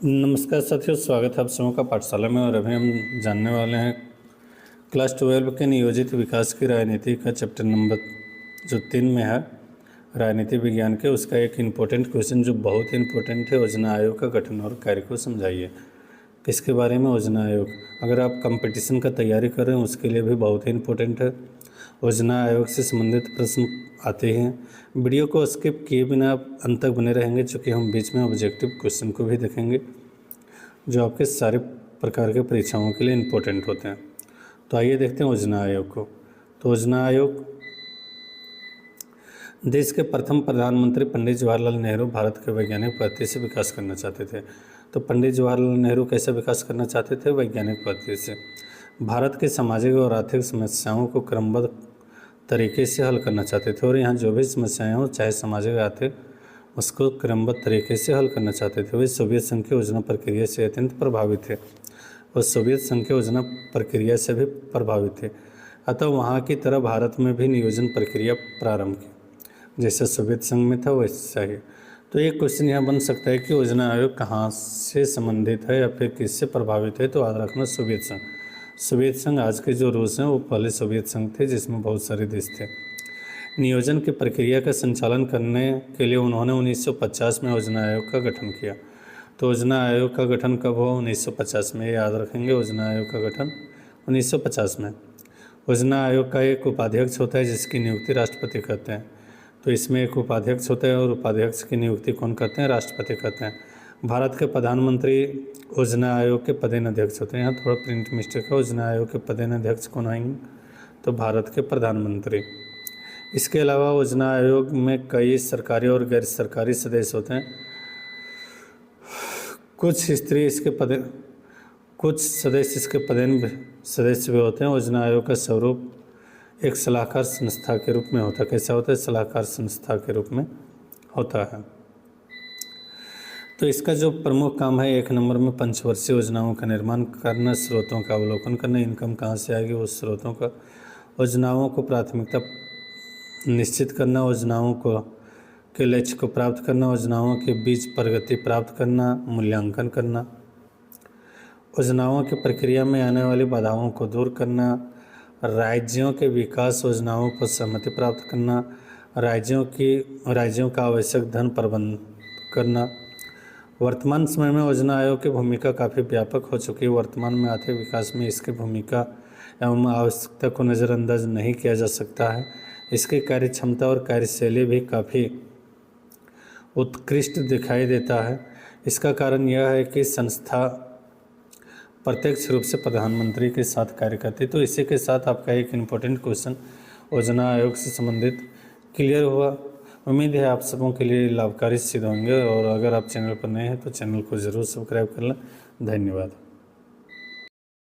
नमस्कार साथियों, स्वागत है आप सबों का पाठशाला में। और अभी हम जानने वाले हैं क्लास 12 के नियोजित विकास की राजनीति का चैप्टर नंबर जो 3 में है राजनीति विज्ञान के, उसका एक इम्पोर्टेंट क्वेश्चन जो बहुत ही इम्पोर्टेंट है। योजना आयोग का गठन और कार्य को समझाइए। किसके बारे में? योजना आयोग। अगर आप कंपटीशन का तैयारी कर रहे हैं उसके लिए भी बहुत ही इम्पोर्टेंट है। योजना आयोग से संबंधित प्रश्न आते हैं। वीडियो को स्किप किए बिना आप अंत तक बने रहेंगे, चूँकि हम बीच में ऑब्जेक्टिव क्वेश्चन को भी देखेंगे जो आपके सारे प्रकार के परीक्षाओं के लिए इम्पोर्टेंट होते हैं। तो आइए देखते हैं योजना आयोग को। तो योजना आयोग देश के प्रथम प्रधानमंत्री पंडित जवाहरलाल नेहरू भारत के वैज्ञानिक पद्धति से विकास करना चाहते थे। तो पंडित जवाहरलाल नेहरू कैसे विकास करना चाहते थे? वैज्ञानिक पद्धति से। भारत के सामाजिक और आर्थिक समस्याओं को क्रमबद्ध तरीके से हल करना चाहते थे, और यहाँ जो भी समस्याएं हो, चाहे सामाजिक आर्थिक, उसको क्रमबद्ध तरीके से हल करना चाहते थे। वे सोवियत संघ की योजना प्रक्रिया से अत्यंत प्रभावित थे और सोवियत संघ की योजना प्रक्रिया से भी प्रभावित थे। अतः वहाँ की तरह भारत में भी नियोजन प्रक्रिया प्रारंभ की, जैसा सोवियत संघ में था वैसा ही। तो एक क्वेश्चन यहाँ बन सकता है कि योजना आयोग कहाँ से संबंधित है या फिर किससे प्रभावित है? तो याद रखना सोवियत संघ। सोवियत संघ, आज के जो रूस हैं वो पहले सोवियत संघ थे जिसमें बहुत सारे देश थे। नियोजन की प्रक्रिया का संचालन करने के लिए उन्होंने 1950 में योजना आयोग का गठन किया। तो योजना आयोग का गठन कब हुआ? 1950 में। याद रखेंगे, योजना आयोग का गठन 1950 में। योजना आयोग का एक उपाध्यक्ष होता है जिसकी नियुक्ति राष्ट्रपति करते हैं। तो इसमें एक उपाध्यक्ष होता है और उपाध्यक्ष की नियुक्ति कौन करते हैं? राष्ट्रपति करते हैं। भारत के प्रधानमंत्री योजना आयोग के पदेन अध्यक्ष होते हैं। यहाँ थोड़ा प्रिंट मिस्टेक है। योजना आयोग के पदेन अध्यक्ष कौन आएंगे? तो भारत के प्रधानमंत्री। इसके अलावा योजना आयोग में कई सरकारी और गैर सरकारी सदस्य होते हैं। कुछ सदस्य इसके पदेन सदस्य भी होते हैं। योजना आयोग का स्वरूप एक सलाहकार संस्था के रूप में होता है। कैसा होता है? सलाहकार संस्था के रूप में होता है। तो इसका जो प्रमुख काम है, 1 नंबर में पंचवर्षीय योजनाओं का निर्माण करना, स्रोतों का अवलोकन करना, इनकम कहाँ से आएगी उस स्रोतों का, योजनाओं को प्राथमिकता निश्चित करना, योजनाओं को के लक्ष्य को प्राप्त करना, योजनाओं के बीच प्रगति प्राप्त करना, मूल्यांकन करना, योजनाओं की प्रक्रिया में आने वाली बाधाओं को दूर करना, राज्यों के विकास योजनाओं पर सहमति प्राप्त करना, राज्यों का आवश्यक धन प्रबंध करना। वर्तमान समय में योजना आयोग की भूमिका काफ़ी व्यापक हो चुकी है। वर्तमान में आर्थिक विकास में इसकी भूमिका एवं आवश्यकता को नज़रअंदाज नहीं किया जा सकता है। इसकी कार्य क्षमता और कार्यशैली भी काफ़ी उत्कृष्ट दिखाई देता है। इसका कारण यह है कि संस्था प्रत्यक्ष रूप से प्रधानमंत्री के साथ कार्य करती है। तो इसी के साथ आपका एक इम्पोर्टेंट क्वेश्चन योजना आयोग से संबंधित क्लियर हुआ। उम्मीद है आप सबों के लिए लाभकारी सिद्ध होंगे, और अगर आप चैनल पर नए हैं तो चैनल को ज़रूर सब्सक्राइब कर लें। धन्यवाद।